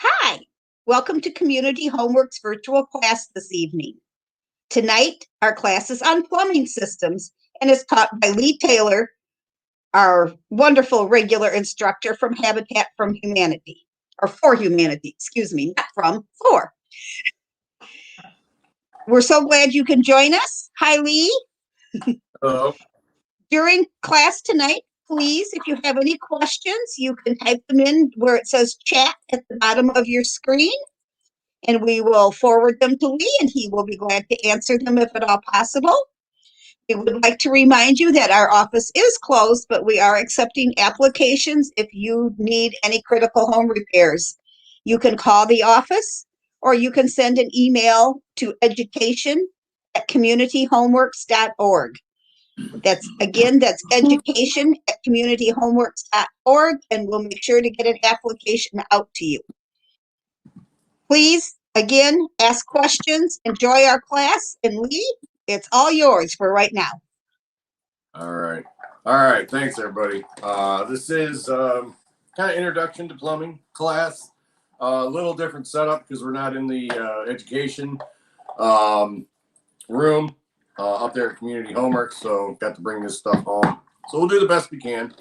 Hi, welcome to Community Homework's virtual class this evening. Tonight, our class is on plumbing systems and is taught by Lee Taylor, our wonderful regular instructor from Habitat from Humanity, or for Humanity, excuse me, not from, for. We're so glad you can join us. Hi, Lee. Hello. During class tonight, please, if you have any questions, you can type them in where it says chat at the bottom of your screen, and we will forward them to Lee, and he will be glad to answer them if at all possible. We would like to remind you that our office is closed, but we are accepting applications if you need any critical home repairs. You can call the office, or you can send an email to education@communityhomeworks.org. That's education@communityhomeworks.org, and we'll make sure to get an application out to you. Please, again, ask questions, enjoy our class, and Lee, it's all yours for right now. All right. Thanks, everybody. This is kind of introduction to plumbing class. A little different setup because we're not in the education room up there at Community Homework, so got to bring this stuff home. So we'll do the best we can.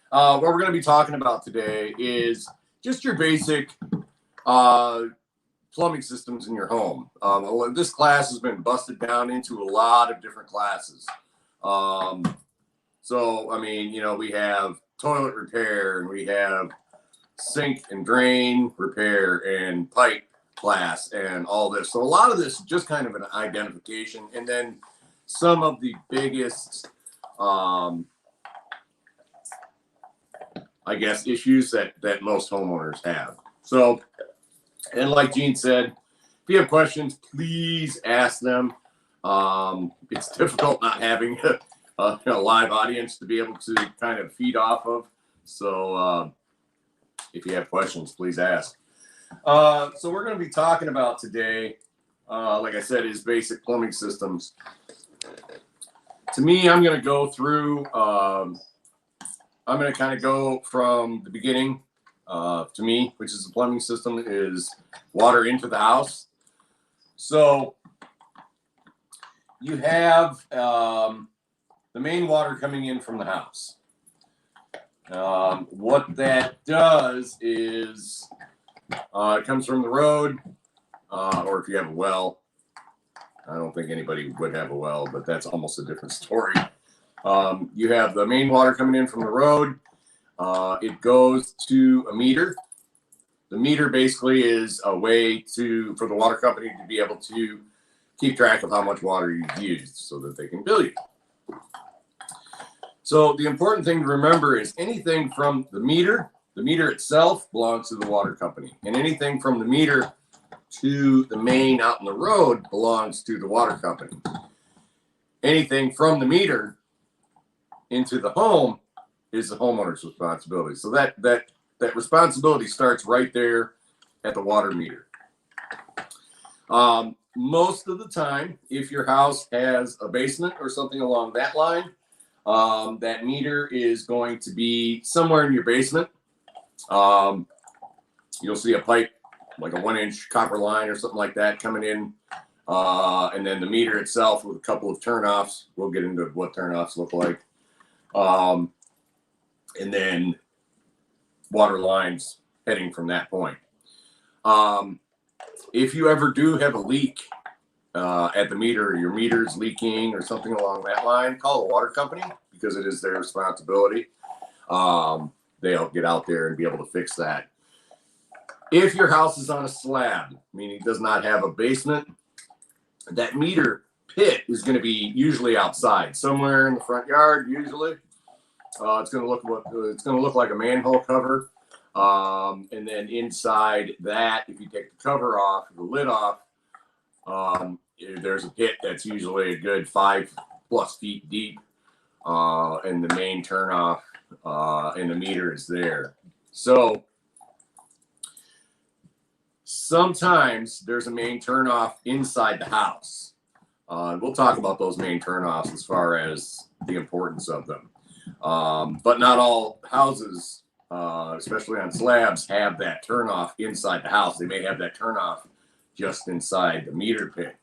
What we're going to be talking about today is just your basic plumbing systems in your home. This class has been busted down into a lot of different classes. So, I mean, we have toilet repair, and we have sink and drain repair and pipe class and all this. So a lot of this is just kind of an identification, and then some of the biggest, I guess, issues that most homeowners have. So, and like Gene said, if you have questions, please ask them. It's difficult not having a live audience to be able to kind of feed off of. So if you have questions, please ask. So we're going to be talking about today, like I said, is basic plumbing systems. To me, I'm going to go through, I'm going to kind of go from the beginning. To me, which is the plumbing system, is water into the house. So you have the main water coming in from the house. What that does is it comes from the road, or if you have a well. I don't think anybody would have a well, but that's almost a different story. You have the main water coming in from the road. It goes to a meter. The meter basically is a way for the water company to be able to keep track of how much water you've used so that they can bill you. So the important thing to remember is anything from the meter itself belongs to the water company, and anything from the meter to the main out in the road belongs to the water company. Anything from the meter into the home is the homeowner's responsibility. So that responsibility starts right there at the water meter. Most of the time, if your house has a basement or something along that line, that meter is going to be somewhere in your basement. You'll see a pipe, like a 1-inch copper line or something like that coming in. And then the meter itself with a couple of turnoffs. We'll get into what turnoffs look like. And then water lines heading from that point. If you ever do have a leak at the meter, or your meter's leaking or something along that line, call the water company because it is their responsibility. They'll get out there and be able to fix that. If your house is on a slab, meaning it does not have a basement, that meter pit is going to be usually outside, somewhere in the front yard, usually. It's going to look like a manhole cover, and then inside that, if you take the cover off, the lid off, there's a pit that's usually a good 5+ feet deep, and the main turnoff and the meter is there. So sometimes there's a main turnoff inside the house. We'll talk about those main turnoffs as far as the importance of them. But not all houses especially on slabs, have that turnoff inside the house. They may have that turnoff just inside the meter pit,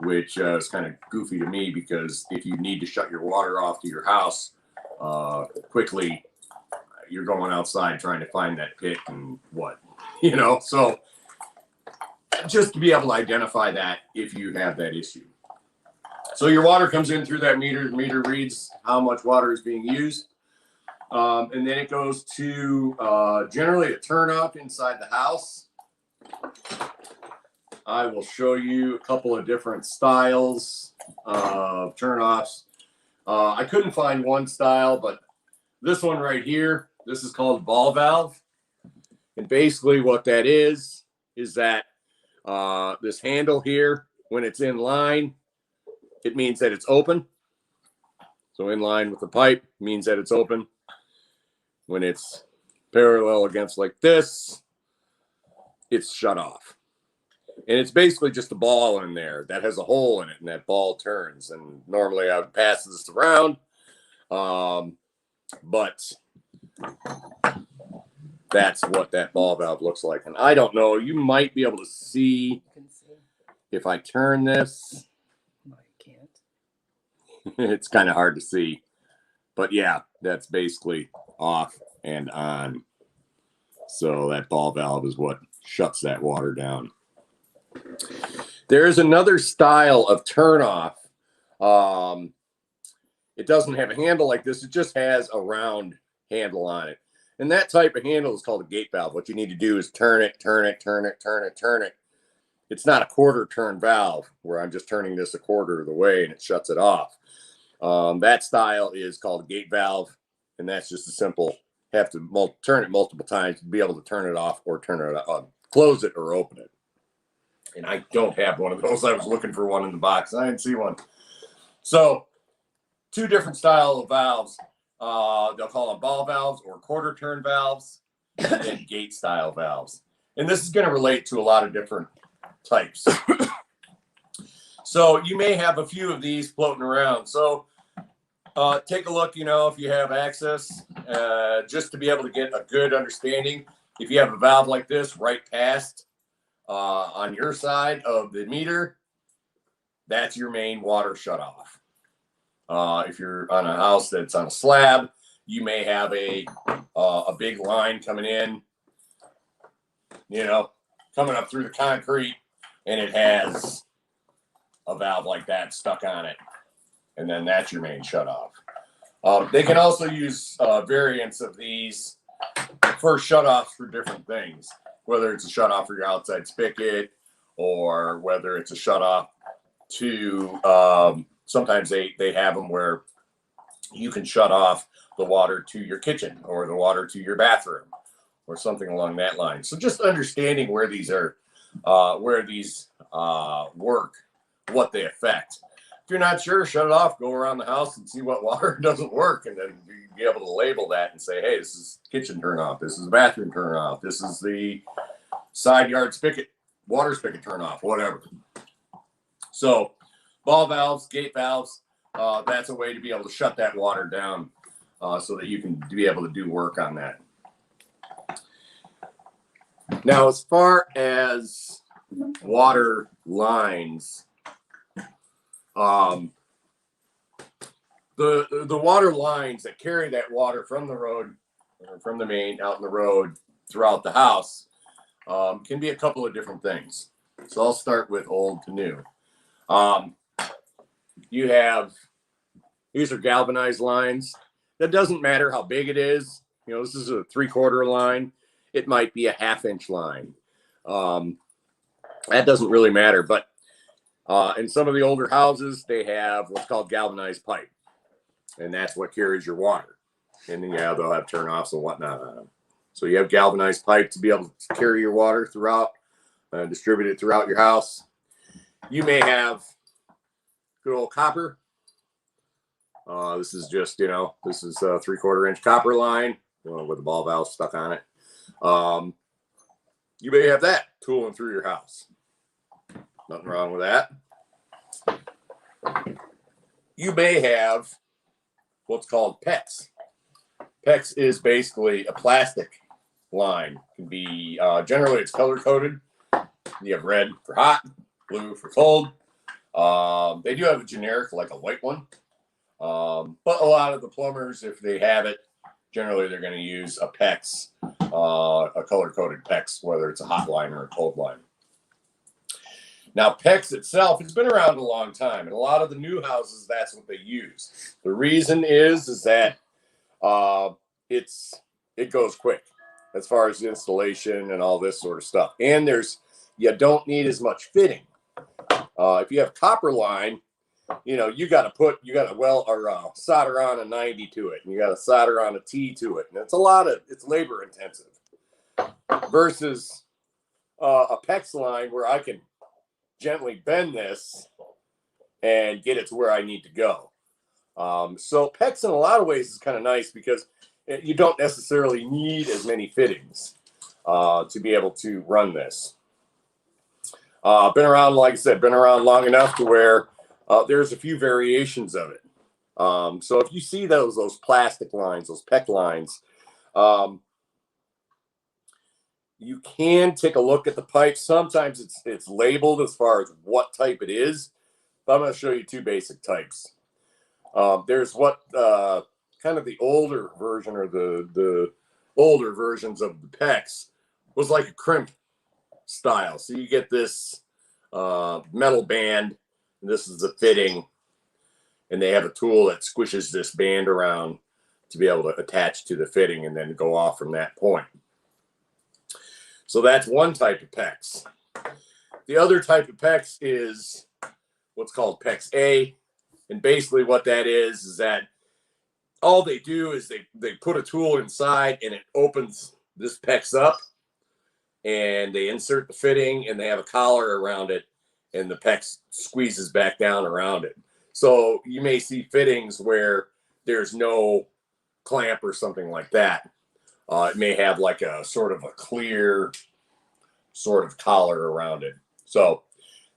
which is kind of goofy to me, because if you need to shut your water off to your house quickly, you're going outside trying to find that pit and what, so just to be able to identify that if you have that issue. So your water comes in through that meter. The meter reads how much water is being used. And then it goes to generally a turnoff inside the house. I will show you a couple of different styles of turnoffs. I couldn't find one style, but this one right here, this is called ball valve. And basically what that is that this handle here, when it's in line, it means that it's open. So in line with the pipe means that it's open. When it's parallel against like this, it's shut off. And it's basically just a ball in there that has a hole in it, and that ball turns. And normally I would pass this around, but that's what that ball valve looks like. And I don't know, you might be able to see if I turn this. No, you can't. It's kind of hard to see, but yeah, that's basically off and on. So that ball valve is what shuts that water down. There's another style of turnoff. It doesn't have a handle like this. It just has a round handle on it. And that type of handle is called a gate valve. What you need to do is turn it, turn it, turn it, turn it, turn it. It's not a quarter turn valve where I'm just turning this a quarter of the way and it shuts it off. That style is called a gate valve. And that's just a simple, have to turn it multiple times to be able to turn it off or turn it on, close it or open it. And I don't have one of those. I was looking for one in the box. I didn't see one. So two different style of valves. They'll call them ball valves or quarter turn valves, and then gate style valves. And this is going to relate to a lot of different types. So you may have a few of these floating around. So take a look, if you have access, just to be able to get a good understanding. If you have a valve like this right past on your side of the meter, that's your main water shutoff. If you're on a house that's on a slab, you may have a big line coming in, coming up through the concrete, and it has a valve like that stuck on it. And then that's your main shutoff. They can also use variants of these for shutoffs for different things, whether it's a shutoff for your outside spigot or whether it's a shutoff to sometimes they have them where you can shut off the water to your kitchen or the water to your bathroom or something along that line. So just understanding where these are, work, what they affect. If you're not sure, shut it off, go around the house and see what water doesn't work, and then be able to label that and say, hey, this is kitchen turn off, this is the bathroom turn off, this is the side yard spigot, water spigot turn off, whatever. So ball valves, gate valves, that's a way to be able to shut that water down so that you can be able to do work on that. Now, as far as water lines, the water lines that carry that water from the road, or from the main out in the road throughout the house, can be a couple of different things. So I'll start with old to new. These are galvanized lines. That doesn't matter how big it is. This is a 3/4 line. It might be a 1/2-inch line. That doesn't really matter. But in some of the older houses, they have what's called galvanized pipe. And that's what carries your water. And then, they'll have turnoffs and whatnot on them. So you have galvanized pipe to be able to carry your water throughout, distribute it throughout your house. You may have good old copper. This is just, this is a 3/4-inch copper line with a ball valve stuck on it. You may have that tooling through your house. Nothing wrong with that. You may have what's called PEX. PEX is basically a plastic line. It can be generally it's color coded. You have red for hot, blue for cold. They do have a generic like a white one, but a lot of the plumbers, if they have it, generally they're going to use a PEX, a color coded PEX, whether it's a hot line or a cold line. Now, PEX itself has been around a long time, and a lot of the new houses, that's what they use. The reason is that it goes quick as far as installation and all this sort of stuff. And you don't need as much fitting. If you have copper line, you got to solder on a 90 to it, and you got to solder on a T to it, and it's labor intensive. Versus a PEX line where I can gently bend this and get it to where I need to go. So PEX in a lot of ways is kind of nice because you don't necessarily need as many fittings to be able to run this. Been around, like I said, long enough to where there's a few variations of it. So if you see those plastic lines, those PEX lines, you can take a look at the pipe. Sometimes it's labeled as far as what type it is, but I'm going to show you two basic types. There's what kind of the older version or the older versions of the PEX was like a crimp style. So you get this metal band, and this is the fitting, and they have a tool that squishes this band around to be able to attach to the fitting and then go off from that point. So that's one type of PEX. The other type of PEX is what's called PEX A. And basically what that is that all they do is they put a tool inside and it opens this PEX up, and they insert the fitting, and they have a collar around it, and the PEX squeezes back down around it. So you may see fittings where there's no clamp or something like that. It may have like a sort of a clear sort of collar around it. So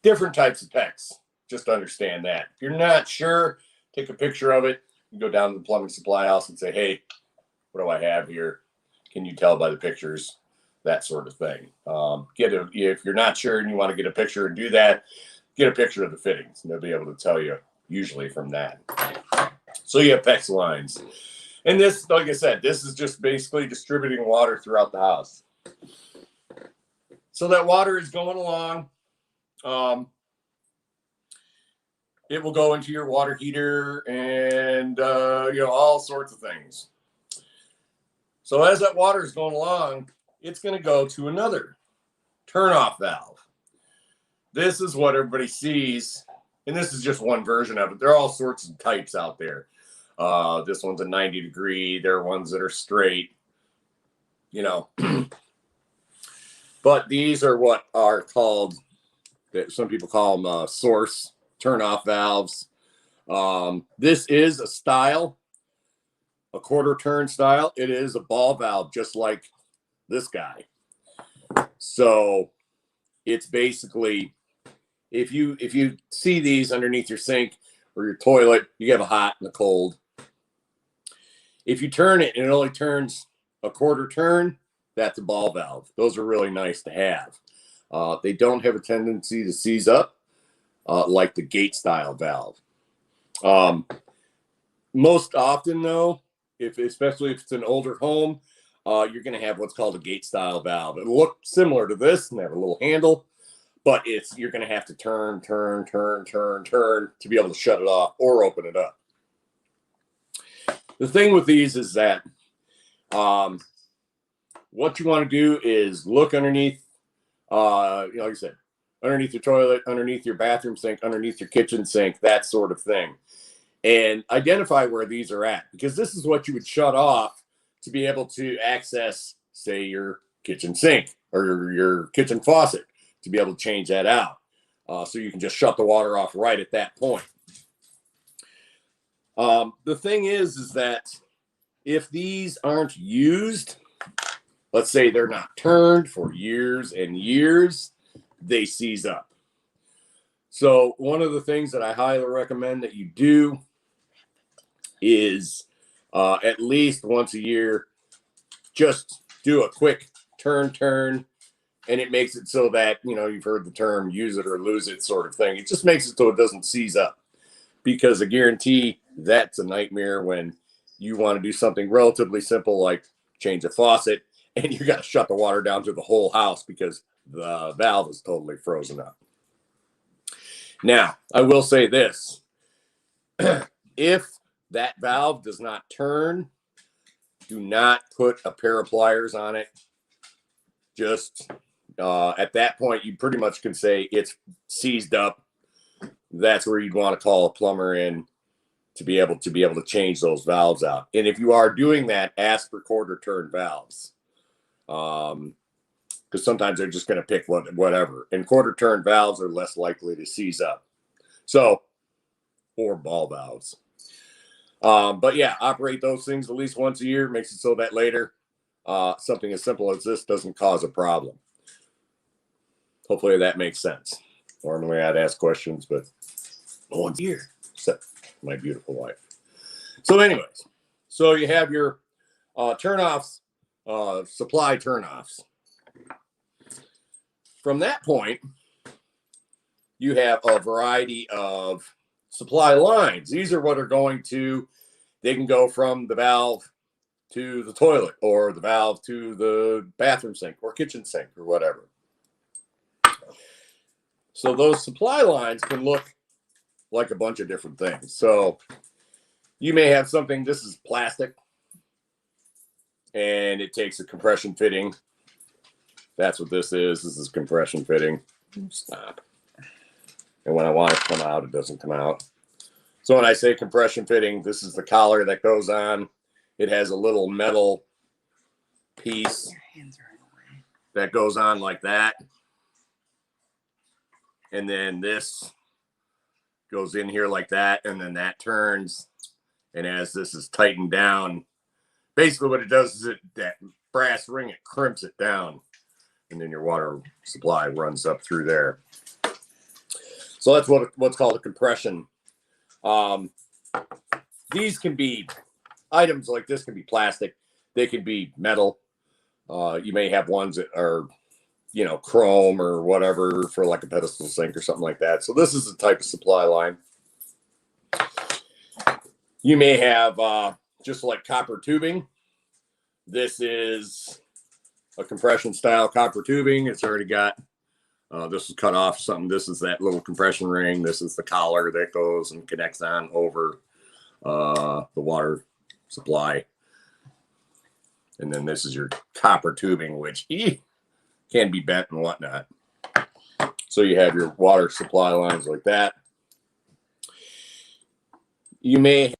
different types of PEX. Just understand that. If you're not sure, take a picture of it. You go down to the plumbing supply house and say, hey, what do I have here? Can you tell by the pictures? That sort of thing. If you're not sure and you want to get a picture and do that, get a picture of the fittings, and they'll be able to tell you usually from that. So you have PEX lines. And this, like I said, this is just basically distributing water throughout the house. So that water is going along. It will go into your water heater and, all sorts of things. So as that water is going along, it's going to go to another turn-off valve. This is what everybody sees, and this is just one version of it. There are all sorts of types out there. This one's a 90 degree. There are ones that are straight, But these are what are called, some people call them source turn-off valves. This is a style, a quarter turn style. It is a ball valve, just like this guy. So it's basically, if you see these underneath your sink or your toilet, you have a hot and a cold. If you turn it and it only turns a quarter turn, that's a ball valve. Those are really nice to have. They don't have a tendency to seize up like the gate style valve. Most often though, especially if it's an older home, you're going to have what's called a gate style valve. It'll look similar to this and have a little handle, but you're going to have to turn to be able to shut it off or open it up. The thing with these is that what you want to do is look underneath, like I said, underneath your toilet, underneath your bathroom sink, underneath your kitchen sink, that sort of thing, and identify where these are at, because this is what you would shut off to be able to access, say, your kitchen sink or your kitchen faucet, to be able to change that out. So you can just shut the water off right at that point. The thing is that if these aren't used, let's say they're not turned for years and years, they seize up. So one of the things that I highly recommend that you do is at least once a year, just do a quick turn, and it makes it so that, you've heard the term use it or lose it sort of thing. It just makes it so it doesn't seize up, because I guarantee that's a nightmare when you want to do something relatively simple like change a faucet, and you got to shut the water down to the whole house because the valve is totally frozen up. Now, I will say this. If that valve does not turn, do not put a pair of pliers on it. Just at that point, you pretty much can say it's seized up. That's where you'd want to call a plumber in to be able to change those valves out. And if you are doing that, ask for quarter turn valves, because sometimes they're just going to pick whatever. And quarter turn valves are less likely to seize up. So, or ball valves. But yeah, operate those things at least once a year. Makes it so that later something as simple as this doesn't cause a problem. Hopefully that makes sense. Normally I'd ask questions, but no one's here except my beautiful wife. So anyways, so you have your turnoffs, supply turnoffs. From that point, you have a variety of supply lines. These are what are going to, they can go from the valve to the toilet, or the valve to the bathroom sink or kitchen sink or whatever. So those supply lines can look like a bunch of different things. So you may have something, this is plastic, and it takes a compression fitting. That's what this is. This is compression fitting. Stop. And when I want it to come out, it doesn't come out. So when I say compression fitting, this is the collar that goes on. It has a little metal piece that goes on like that. And then this goes in here like that. And then that turns. And as this is tightened down, basically what it does is that brass ring, it crimps it down. And then your water supply runs up through there. So that's what's called a compression. These can be, items like this can be plastic. They can be metal. You may have ones that are, chrome or whatever for like a pedestal sink or something like that. So this is the type of supply line. You may have just like copper tubing. This is a compression style copper tubing. It's already got, this is cut off something. This is that little compression ring. This is the collar that goes and connects on over the water supply. And then this is your copper tubing, which can be bent and whatnot. So you have your water supply lines like that. You may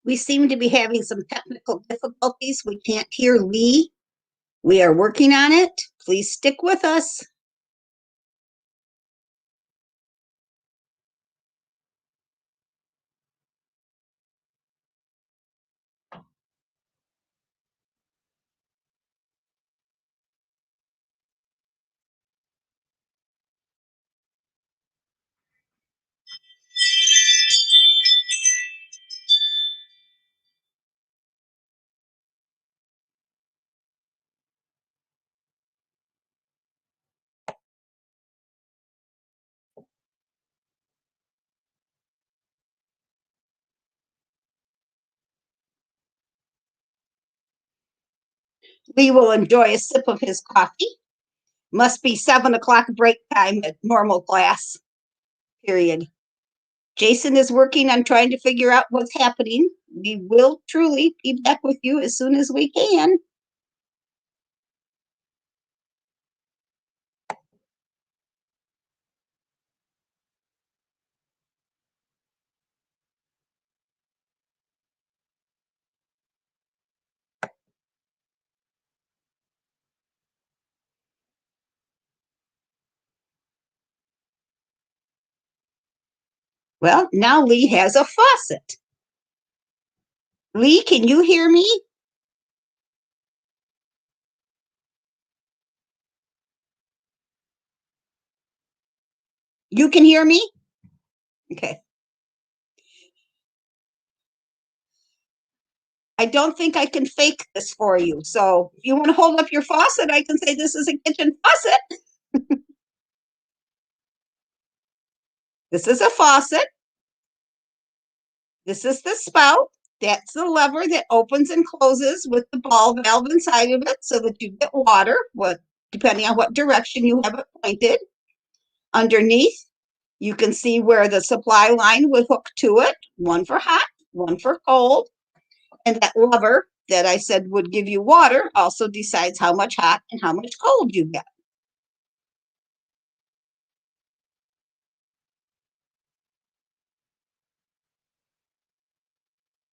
We seem to be having some technical difficulties. We can't hear Lee. We are working on it. Please stick with us. Lee will enjoy a sip of his coffee. Must be 7 o'clock break time at normal class, period. Jason is working on trying to figure out what's happening. We will truly be back with you as soon as we can. Well, now Lee has a faucet. Lee, can you hear me? You can hear me? Okay. I don't think I can fake this for you. So if you want to hold up your faucet, I can say this is a kitchen faucet. This is a faucet. This is the spout. That's the lever that opens and closes with the ball valve inside of it so that you get water, depending on what direction you have it pointed. Underneath, you can see where the supply line would hook to it, one for hot, one for cold. And that lever that I said would give you water also decides how much hot and how much cold you get.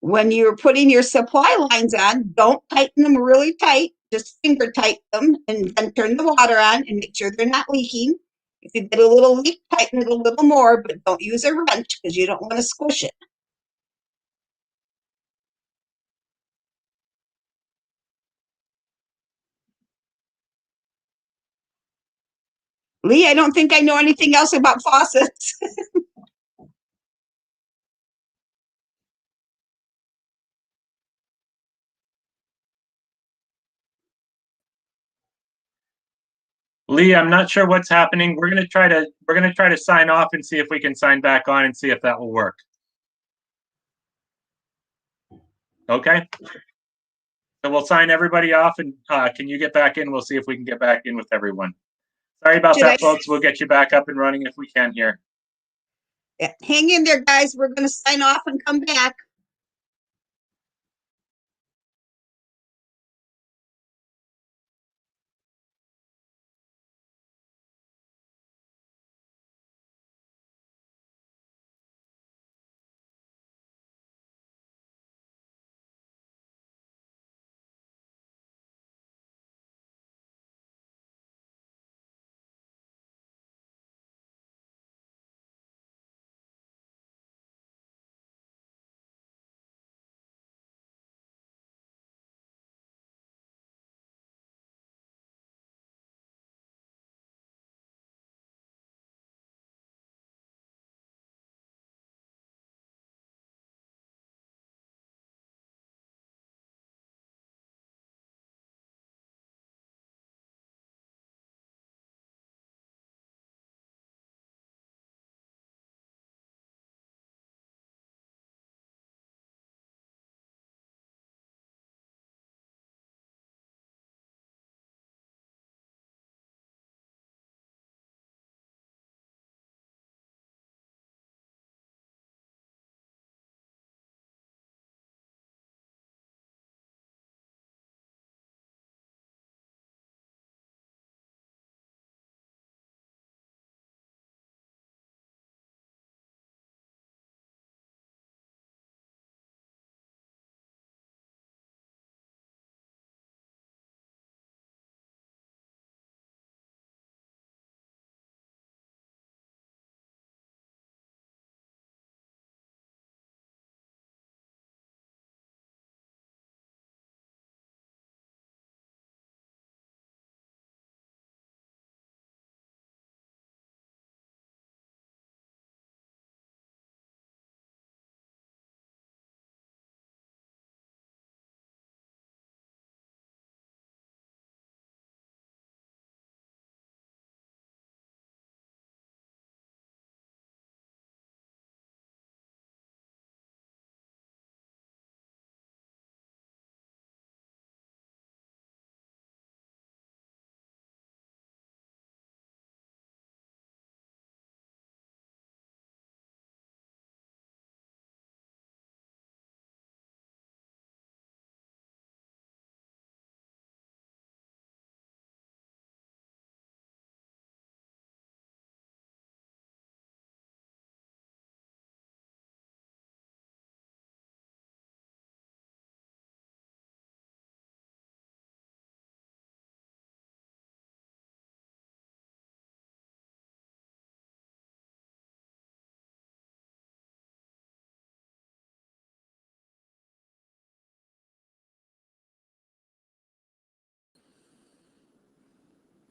When you're putting your supply lines on, don't tighten them really tight. Just finger tighten them and then turn the water on and make sure they're not leaking. If you get a little leak, tighten it a little more, but don't use a wrench because you don't want to squish it. Lee, I don't think I know anything else about faucets. Lee, I'm not sure what's happening. We're gonna try to sign off and see if we can sign back on and see if that will work. Okay. So we'll sign everybody off, and can you get back in? We'll see if we can get back in with everyone. Sorry about Should that, I- folks. We'll get you back up and running if we can here. Yeah, hang in there, guys. We're going to sign off and come back.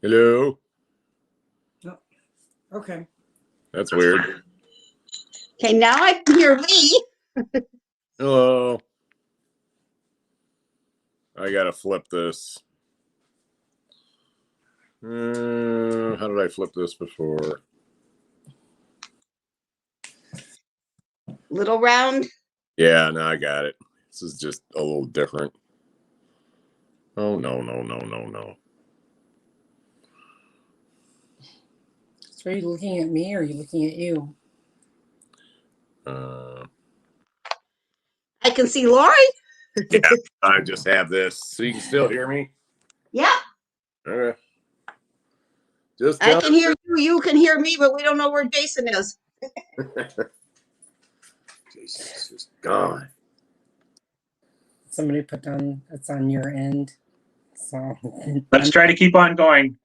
Hello. Okay. That's weird. Okay, now I can hear Lee. Hello. I gotta flip this. How did I flip this before? Little round. Yeah, no, I got it. This is just a little different. Oh, no, no, no, no, no. So are you looking at me or are you looking at you? I can see Lori. Yeah, I just have this. So you can still hear me? Yeah, Okay. Just I tell can hear you. You can hear me, but we don't know where Jason is. Jason's just gone. Somebody put down it's on your end. So Let's try to keep on going.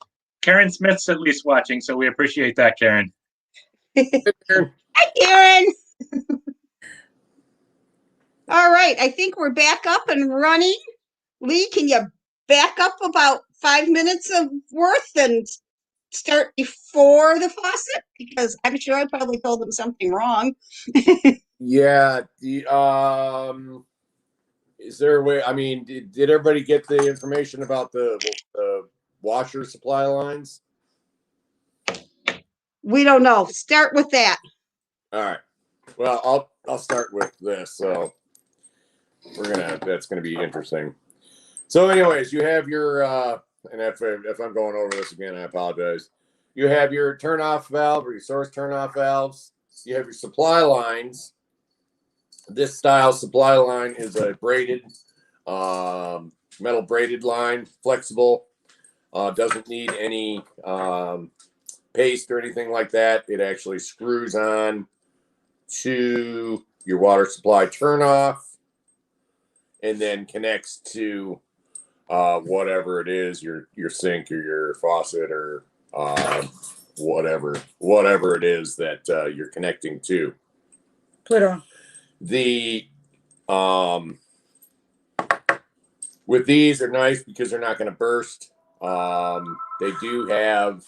Karen Smith's at least watching, so we appreciate that, Karen. Hi, Karen. All right, I think we're back up and running. Lee, can you back up about 5 minutes of worth and start before the faucet? Because I'm sure I probably told them something wrong. Yeah. Is there a way? I mean, did everybody get the information about the washer supply lines? We don't know. Start with that. All right. Well, I'll start with this. So that's gonna be interesting. So, anyways, you have your and if I'm going over this again, I apologize. You have your turn-off valve or your source turn-off valves. You have your supply lines. This style supply line is a braided, metal braided line, flexible. Doesn't need any paste or anything like that. It actually screws on to your water supply turnoff and then connects to whatever it is, your sink or your faucet or whatever it is that you're connecting to. Pluto. The with these, they're nice because they're not going to burst. They do have,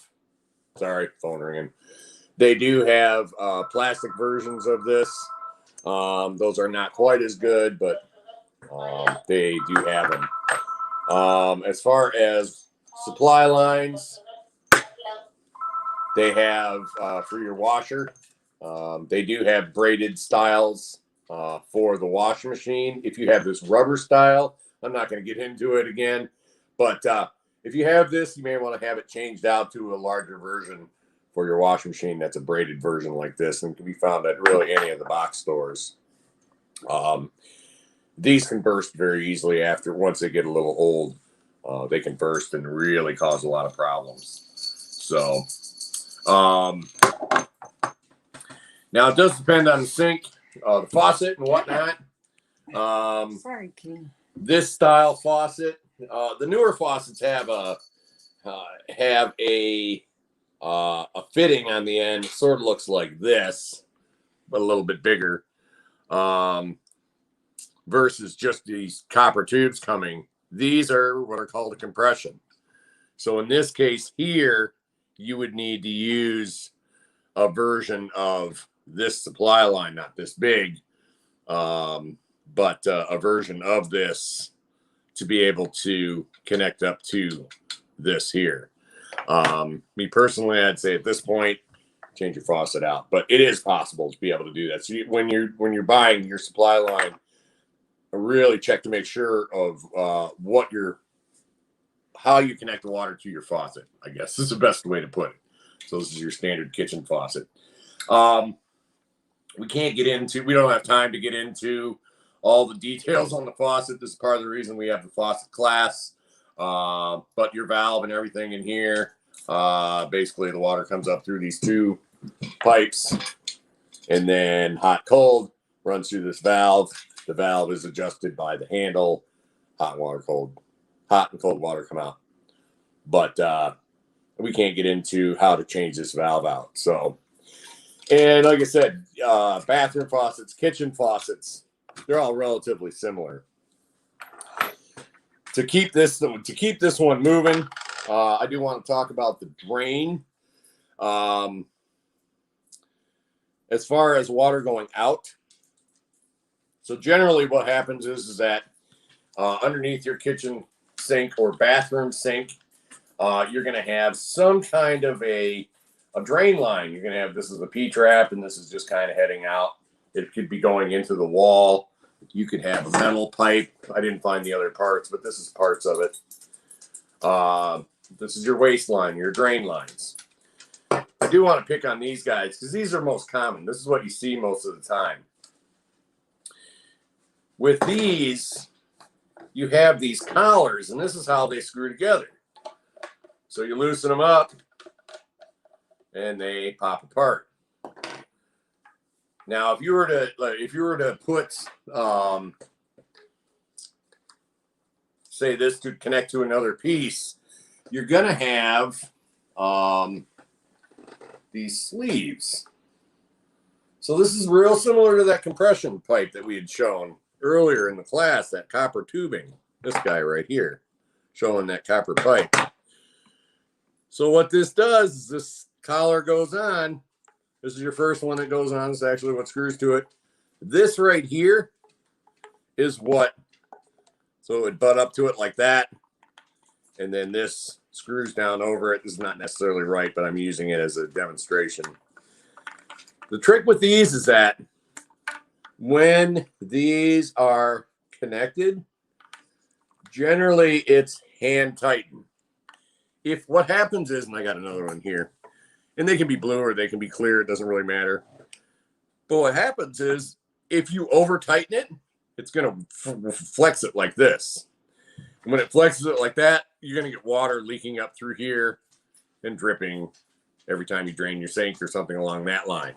sorry, phone ringing. They do have plastic versions of this. Those are not quite as good, but they do have them. As far as supply lines, they have for your washer. They do have braided styles for the washing machine. If you have this rubber style, I'm not going to get into it again, but if you have this, you may want to have it changed out to a larger version for your washing machine. That's a braided version like this, and can be found at really any of the box stores. These can burst very easily once they get a little old. They can burst and really cause a lot of problems. So, now it does depend on the sink, the faucet, and whatnot. Sorry, King. This style faucet, the newer faucets have a fitting on the end. It sort of looks like this, but a little bit bigger. Versus just these copper tubes coming. These are what are called a compression. So in this case here, you would need to use a version of this supply line, not this big, but a version of this to be able to connect up to this here. Me personally, I'd say at this point, change your faucet out, but it is possible to be able to do that. So when you're buying your supply line, really check to make sure of how you connect the water to your faucet, I guess is the best way to put it. So this is your standard kitchen faucet. We don't have time to get into all the details on the faucet. This is part of the reason we have the faucet class. But your valve and everything in here, basically the water comes up through these two pipes and then hot, cold runs through this valve. The valve is adjusted by the handle. Hot and cold water come out. But we can't get into how to change this valve out. So, and like I said, bathroom faucets, kitchen faucets, they're all relatively similar. To keep this one moving, I do want to talk about the drain. As far as water going out, so generally what happens is that underneath your kitchen sink or bathroom sink, you're going to have some kind of a drain line. You're going to have, this is the P-trap, and this is just kind of heading out. It could be going into the wall. You could have a metal pipe. I didn't find the other parts, but this is parts of it. This is your waste line, your drain lines. I do want to pick on these guys because these are most common. This is what you see most of the time. With these, you have these collars, and this is how they screw together. So you loosen them up, and they pop apart. Now, if you were to put, say this to connect to another piece, you're gonna have these sleeves. So this is real similar to that compression pipe that we had shown earlier in the class, that copper tubing. This guy right here, showing that copper pipe. So what this does is this collar goes on. This is your first one that goes on. This is actually what screws to it. This right here is what, so it would butt up to it like that. And then this screws down over it. This is not necessarily right, but I'm using it as a demonstration. The trick with these is that when these are connected, generally it's hand tightened. If what happens is, and I got another one here, and they can be blue or they can be clear, it doesn't really matter. But what happens is if you over tighten it, it's going to flex it like this. And when it flexes it like that, you're going to get water leaking up through here and dripping every time you drain your sink or something along that line.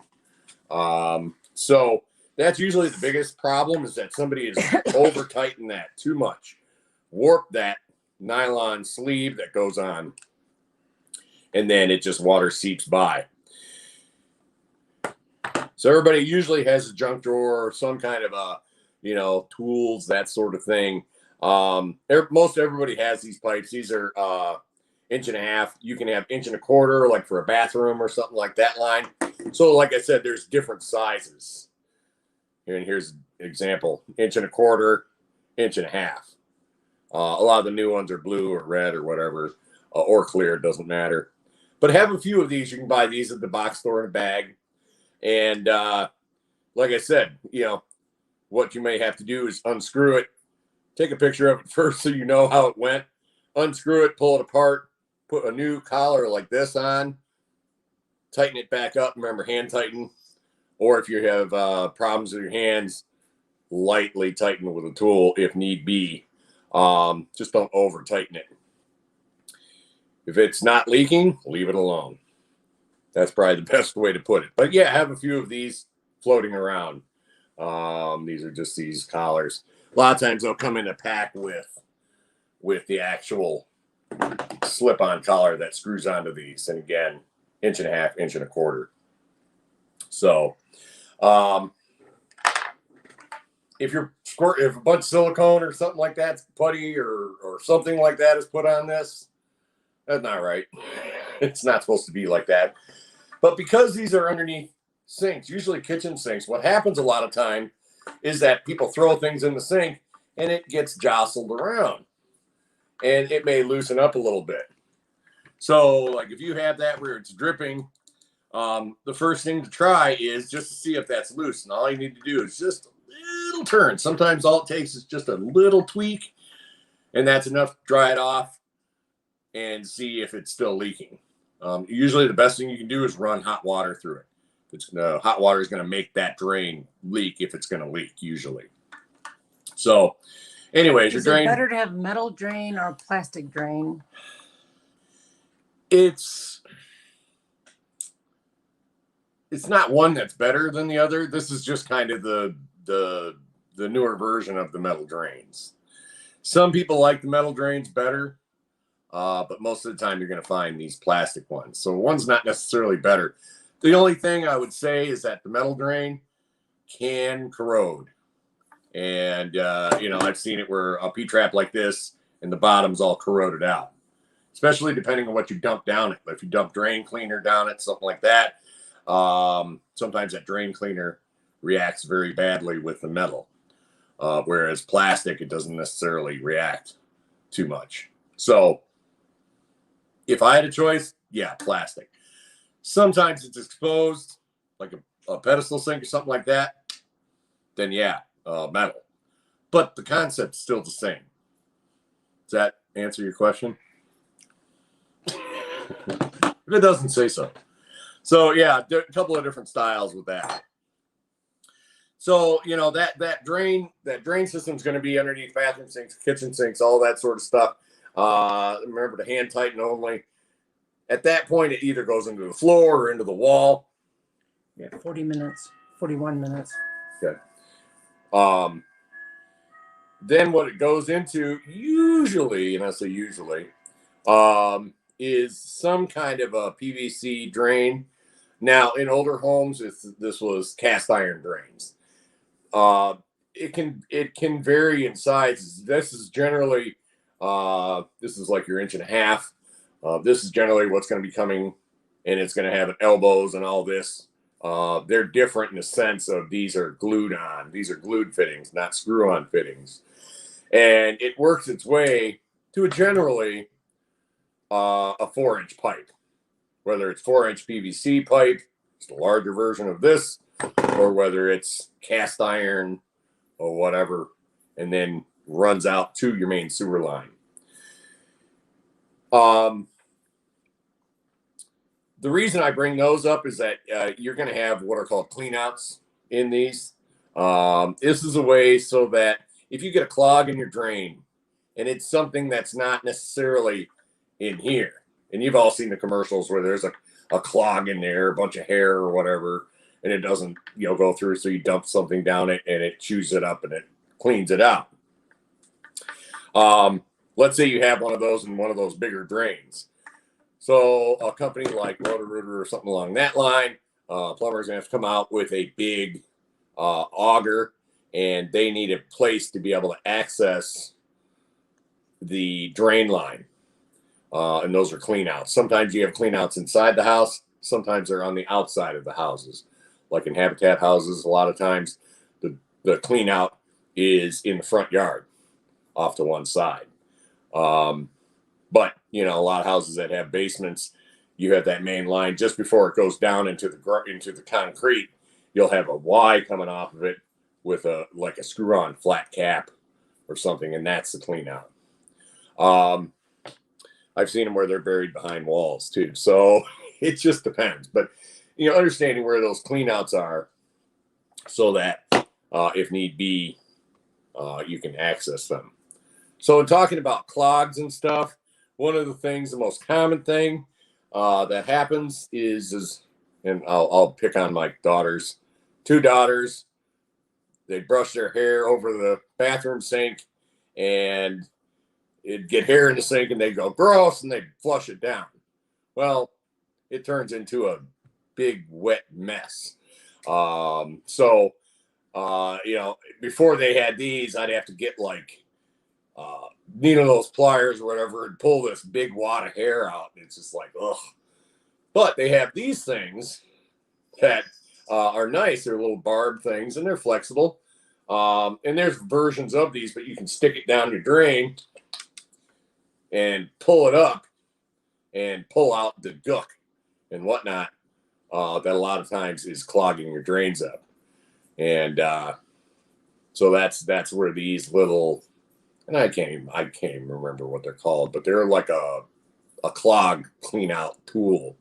So that's usually the biggest problem, is that somebody is over tightened that too much. Warp that nylon sleeve that goes on, and then it just water seeps by. So everybody usually has a junk drawer or some kind of a, tools, that sort of thing. Most everybody has these pipes. These are 1.5 inches. You can have 1.25 inches, like for a bathroom or something like that line. So like I said, there's different sizes. And here's an example: 1.25 inches, 1.5 inches. A lot of the new ones are blue or red or whatever, or clear, it doesn't matter. But have a few of these. You can buy these at the box store in a bag. And like I said, what you may have to do is unscrew it, take a picture of it first so you know how it went, unscrew it, pull it apart, put a new collar like this on, tighten it back up. Remember, hand tighten. Or if you have problems with your hands, lightly tighten with a tool if need be. Just don't over tighten it. If it's not leaking, leave it alone. That's probably the best way to put it. But yeah, have a few of these floating around. These are just these collars. A lot of times they'll come in a pack with the actual slip-on collar that screws onto these. And again, 1.5 inches, 1.25 inches. So if a bunch of silicone or something like that, putty or something like that is put on this, that's not right. It's not supposed to be like that. But because these are underneath sinks, usually kitchen sinks, what happens a lot of time is that people throw things in the sink and it gets jostled around and it may loosen up a little bit. So like if you have that where it's dripping, the first thing to try is just to see if that's loose. And all you need to do is just a little turn. Sometimes all it takes is just a little tweak, and that's enough to dry it off and see if it's still leaking. Usually the best thing you can do is run hot water through it. Hot water is going to make that drain leak if it's going to leak, usually. So anyways, your drain. Is it better to have metal drain or plastic drain? It's not one that's better than the other. This is just kind of the newer version of the metal drains. Some people like the metal drains better, but most of the time you're going to find these plastic ones. So one's not necessarily better. The only thing I would say is that the metal drain can corrode. And, I've seen it where a P-trap like this and the bottom's all corroded out. especially depending on what you dump down it. If you dump drain cleaner down it, something like that, sometimes that drain cleaner reacts very badly with the metal. Whereas plastic, it doesn't necessarily react too much. So if I had a choice, yeah, plastic. Sometimes it's exposed, like a pedestal sink or something like that, then yeah, metal. But the concept's still the same. Does that answer your question? If it doesn't, say so. So yeah, a couple of different styles with that. So, you know, that drain system is going to be underneath bathroom sinks, kitchen sinks, all that sort of stuff. Remember to hand tighten only. At that point, it either goes into the floor or into the wall. Yeah, 40 minutes, 41 minutes. Okay. Then what it goes into usually, and I say usually, is some kind of a PVC drain. Now, in older homes, this was cast iron drains. It can vary in size. This is generally this is like your 1.5 inches. This is generally what's going to be coming, and it's going to have elbows and all this. They're different in the sense of these are glued on. These are glued fittings, not screw-on fittings. And it works its way to generally a 4-inch pipe, whether it's 4-inch PVC pipe, it's the larger version of this, or whether it's cast iron or whatever, and then runs out to your main sewer line. The reason I bring those up is that you're going to have what are called cleanouts in these. This is a way so that if you get a clog in your drain, and it's something that's not necessarily in here, and you've all seen the commercials where there's a clog in there, a bunch of hair or whatever, and it doesn't, you know, go through, so you dump something down it and it chews it up and it cleans it out. Let's say you have one of those in one of those bigger drains. So a company like Roto-Rooter or something along that line, plumber's gonna have to come out with a big auger, and they need a place to be able to access the drain line. And those are cleanouts. Sometimes you have cleanouts inside the house. Sometimes they're on the outside of the houses. Like in habitat houses, a lot of times the cleanout is in the front yard off to one side. But, you know, a lot of houses that have basements, you have that main line just before it goes down into the concrete. You'll have a Y coming off of it with like a screw-on flat cap or something, and that's the cleanout. I've seen them where they're buried behind walls too, so it just depends. But, you know, understanding where those cleanouts are so that if need be, you can access them. So in talking about clogs and stuff, one of the things, the most common thing that happens is, and I'll pick on my daughters, 2 daughters, they brush their hair over the bathroom sink, and it'd get hair in the sink, and they'd go gross, and they'd flush it down. Well, it turns into a big wet mess. So you know, before they had these, I'd have to get like needle those pliers or whatever and pull this big wad of hair out. And it's just like, ugh. But they have these things that are nice. They're little barb things, and they're flexible. And there's versions of these, but you can stick it down your drain and pull it up and pull out the gook and whatnot that a lot of times is clogging your drains up. And so that's where these little, and I can't even remember what they're called, but they're like a clog clean out tool.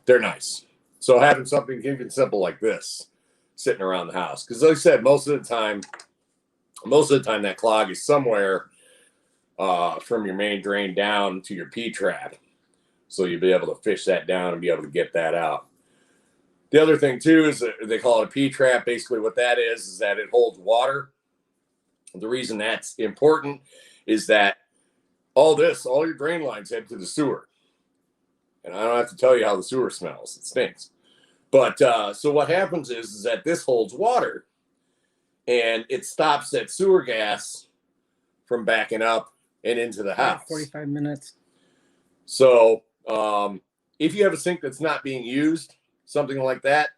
They're nice. So having something even simple like this sitting around the house, because like I said, most of the time that clog is somewhere from your main drain down to your P-trap. So you'll be able to fish that down and be able to get that out. The other thing too is that they call it a P-trap. Basically what that is that it holds water. The reason that's important is that all your drain lines head to the sewer. And I don't have to tell you how the sewer smells. It stinks. But so what happens is that this holds water, and it stops that sewer gas from backing up and into the About house. 45 minutes. So if you have a sink that's not being used, something like that,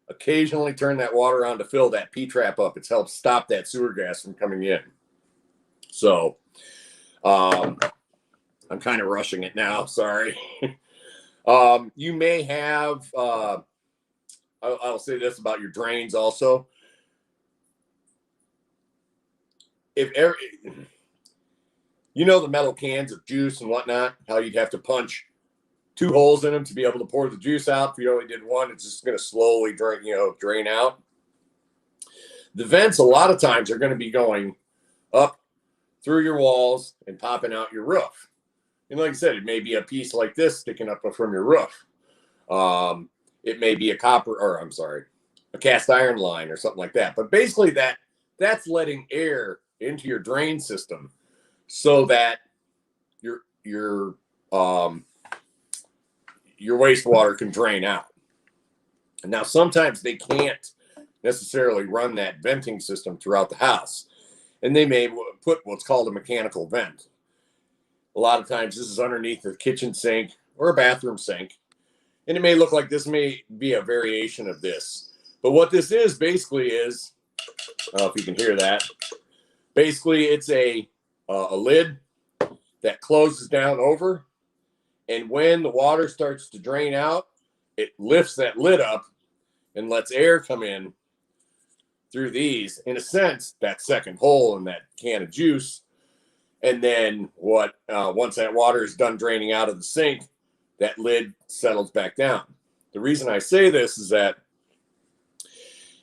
occasionally turn that water on to fill that P-trap up. It's helped stop that sewer gas from coming in. So I'm kind of rushing it now. Sorry. You may have, I'll say this about your drains also. If ever, you know, the metal cans of juice and whatnot, how you'd have to punch 2 holes in them to be able to pour the juice out. If you only did one, it's just going to slowly drain out. The vents a lot of times are going to be going up through your walls and popping out your roof. And like I said, it may be a piece like this sticking up from your roof. It may be a cast iron line or something like that. But basically that's letting air into your drain system so that your wastewater can drain out. And now sometimes they can't necessarily run that venting system throughout the house, and they may put what's called a mechanical vent. A lot of times this is underneath the kitchen sink or a bathroom sink, and it may look like this may be a variation of this. But what this is basically is, I don't know if you can hear that, basically it's a lid that closes down over, and when the water starts to drain out, it lifts that lid up and lets air come in through these, in a sense, that second hole in that can of juice. And then once that water is done draining out of the sink, that lid settles back down. The reason I say this is that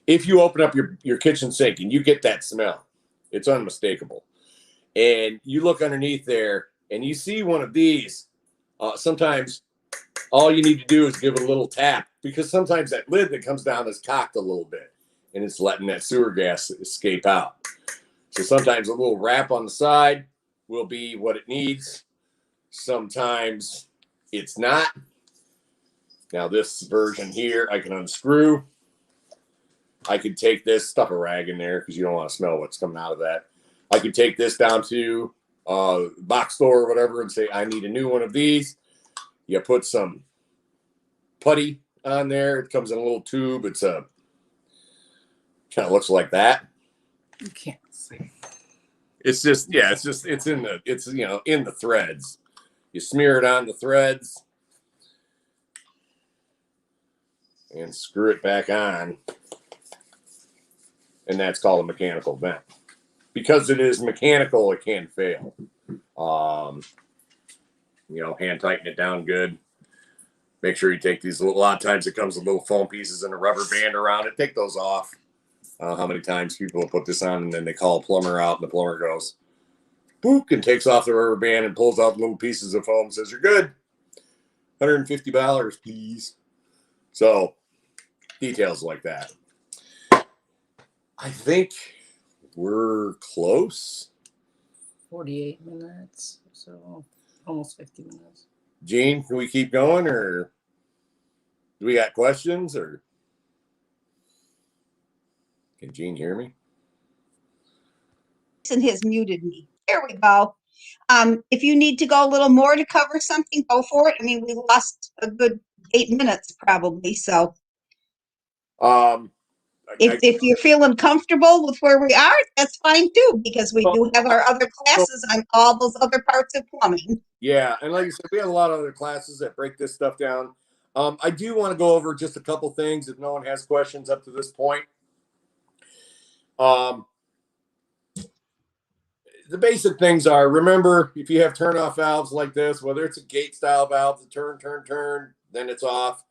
if you open up your kitchen sink and you get that smell, it's unmistakable. And you look underneath there and you see one of these, sometimes all you need to do is give it a little tap, because sometimes that lid that comes down is cocked a little bit and it's letting that sewer gas escape out. So sometimes a little rap on the side will be what it needs. Sometimes it's not. Now this version here, I can unscrew. I could take this, stuff a rag in there because you don't want to smell what's coming out of that. I could take this down to box store or whatever and say, I need a new one of these. You put some putty on there. It comes in a little tube. It's kind of looks like that. You can't see. It's just, yeah, it's in the threads. You smear it on the threads and screw it back on. And that's called a mechanical vent. Because it is mechanical, it can fail. Hand tighten it down good. Make sure you take these a lot of times it comes with little foam pieces and a rubber band around it. Take those off. How many times people will put this on and then they call a plumber out and the plumber goes, boop, and takes off the rubber band and pulls out little pieces of foam and says, you're good. $150, please. So, details like that. I think we're close. 48 minutes, so almost 50 minutes. Gene, can we keep going, or do we got questions, or can Gene hear me? Jason has muted me. There we go. If you need to go a little more to cover something, go for it. I mean, we lost a good 8 minutes probably. So if you're feeling comfortable with where we are, that's fine too, because we do have our other classes on all those other parts of plumbing. Yeah, and like you said, we have a lot of other classes that break this stuff down. I do want to go over just a couple things if no one has questions up to this point. The basic things are, remember, if you have turn-off valves like this, whether it's a gate style valve, the turn, then it's off.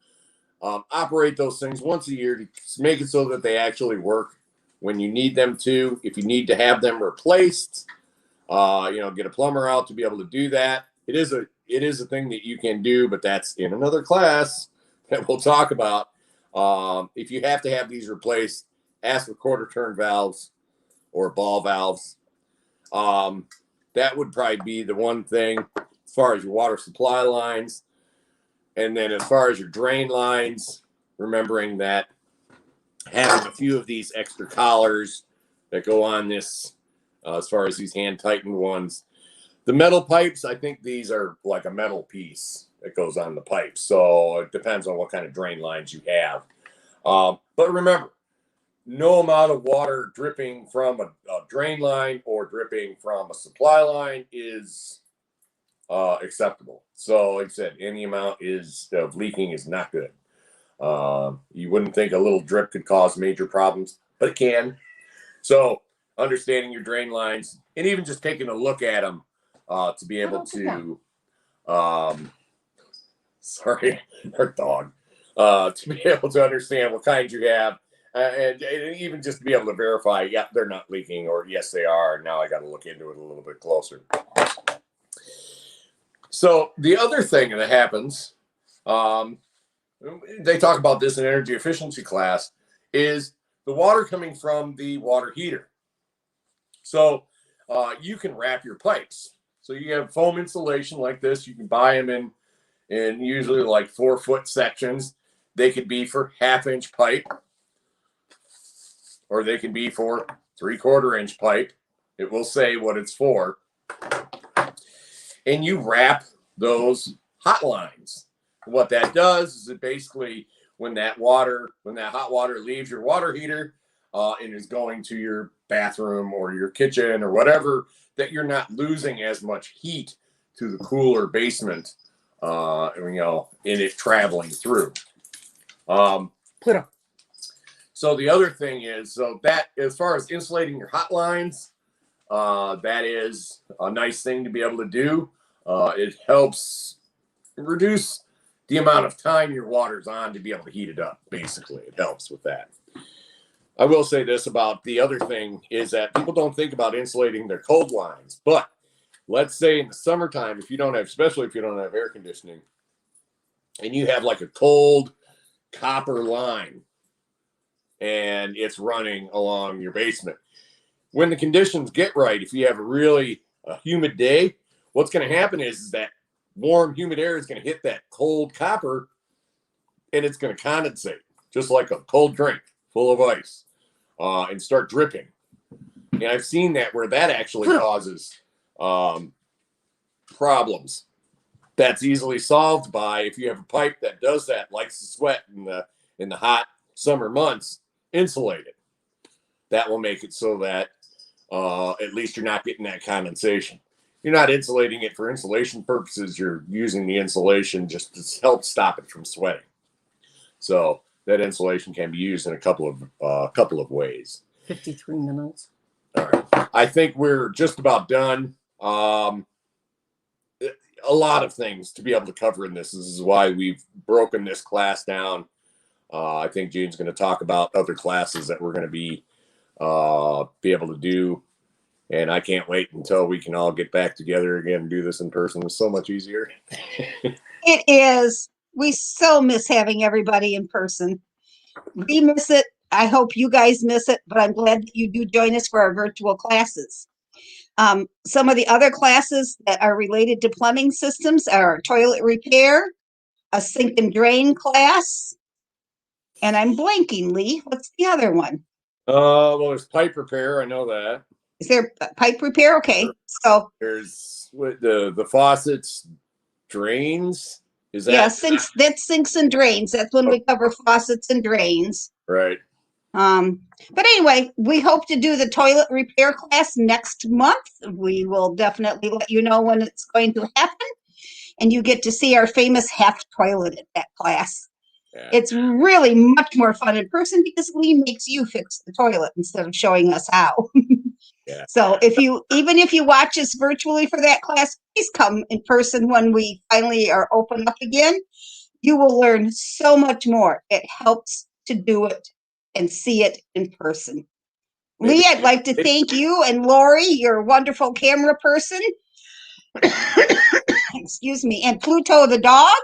Operate those things once a year to make it so that they actually work when you need them to. If you need to have them replaced, get a plumber out to be able to do that. It is a thing that you can do, but that's in another class that we'll talk about. If you have to have these replaced, ask for quarter turn valves or ball valves. That would probably be the one thing as far as your water supply lines. And then as far as your drain lines, remembering that having a few of these extra collars that go on this, as far as these hand tightened ones, The metal pipes, I think these are like a metal piece that goes on the pipe. So it depends on what kind of drain lines you have. But remember, no amount of water dripping from a drain line or dripping from a supply line is acceptable. So like I said, any amount of leaking is not good. You wouldn't think a little drip could cause major problems, but it can. So understanding your drain lines and even just taking a look at them to be able to, sorry, our dog, to be able to understand what kind you have and even just to be able to verify, yeah, they're not leaking, or yes, they are. Now I got to look into it a little bit closer. So the other thing that happens, they talk about this in energy efficiency class, is the water coming from the water heater. So you can wrap your pipes. So you have foam insulation like this. You can buy them in usually like 4-foot sections. They could be for 1/2-inch pipe, or they can be for 3/4-inch pipe. It will say what it's for. And you wrap those hot lines. What that does is it basically, when that hot water leaves your water heater and is going to your bathroom or your kitchen or whatever, that you're not losing as much heat to the cooler basement, in it traveling through. So the other thing is, so that as far as insulating your hot lines, that is a nice thing to be able to do. It helps reduce the amount of time your water's on to be able to heat it up. Basically, it helps with that. I will say this about the other thing is that people don't think about insulating their cold lines. But let's say in the summertime, especially if you don't have air conditioning, and you have like a cold copper line and it's running along your basement. When the conditions get right, if you have a really humid day, what's going to happen is that warm, humid air is going to hit that cold copper and it's going to condensate, just like a cold drink full of ice, and start dripping. And I've seen that where that actually causes problems. That's easily solved by, if you have a pipe that does that, likes to sweat in the hot summer months, insulate it. That will make it so that at least you're not getting that condensation. You're not insulating it for insulation purposes. You're using the insulation just to help stop it from sweating. So that insulation can be used in a couple of ways. 53 minutes. All right. I think we're just about done. A lot of things to be able to cover in this. This is why we've broken this class down. I think Jane's going to talk about other classes that we're going to be able to do. And I can't wait until we can all get back together again and do this in person. It's so much easier. It is. We so miss having everybody in person. We miss it. I hope you guys miss it, but I'm glad that you do join us for our virtual classes. Some of the other classes that are related to plumbing systems are toilet repair, a sink and drain class, and I'm blanking, Lee. What's the other one? Well, there's pipe repair. I know that. Is there pipe repair? Okay, so there's the faucets, drains. Is that? Yeah, sinks. That's sinks and drains. That's when we cover faucets and drains. Right. But anyway, we hope to do the toilet repair class next month. We will definitely let you know when it's going to happen, and you get to see our famous half toilet at that class. Yeah. It's really much more fun in person because Lee makes you fix the toilet instead of showing us how. Yeah. So even if you watch us virtually for that class, please come in person when we finally are open up again. You will learn so much more. It helps to do it and see it in person. Lee, I'd like to thank you and Lori, your wonderful camera person. Excuse me. And Pluto the dog,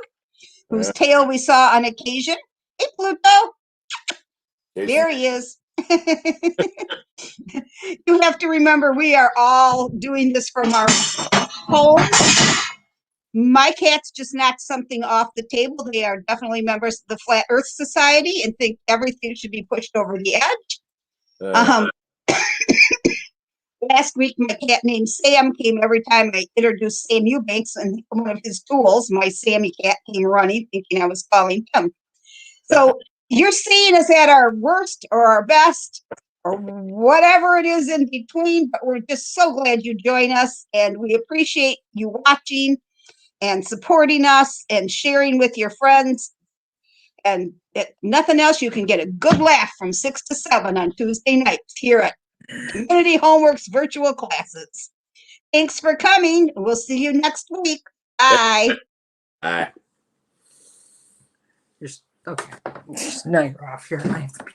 whose tail we saw on occasion. Hey, Pluto. There he is. You have to remember, we are all doing this from our homes. My cats just knocked something off the table. They are definitely members of the Flat Earth Society and think everything should be pushed over the edge. last week, my cat named Sam came every time I introduced Sam Eubanks and one of his tools. My Sammy cat came running, thinking I was calling him. So you're seeing us at our worst or our best or whatever it is in between, but we're just so glad you join us, and we appreciate you watching and supporting us and sharing with your friends. And if nothing else, you can get a good laugh from 6 to 7 on Tuesday nights here at Community Homeworks virtual classes. Thanks for coming. We'll see you next week. Bye. All right. Okay. Now you're off here. I have to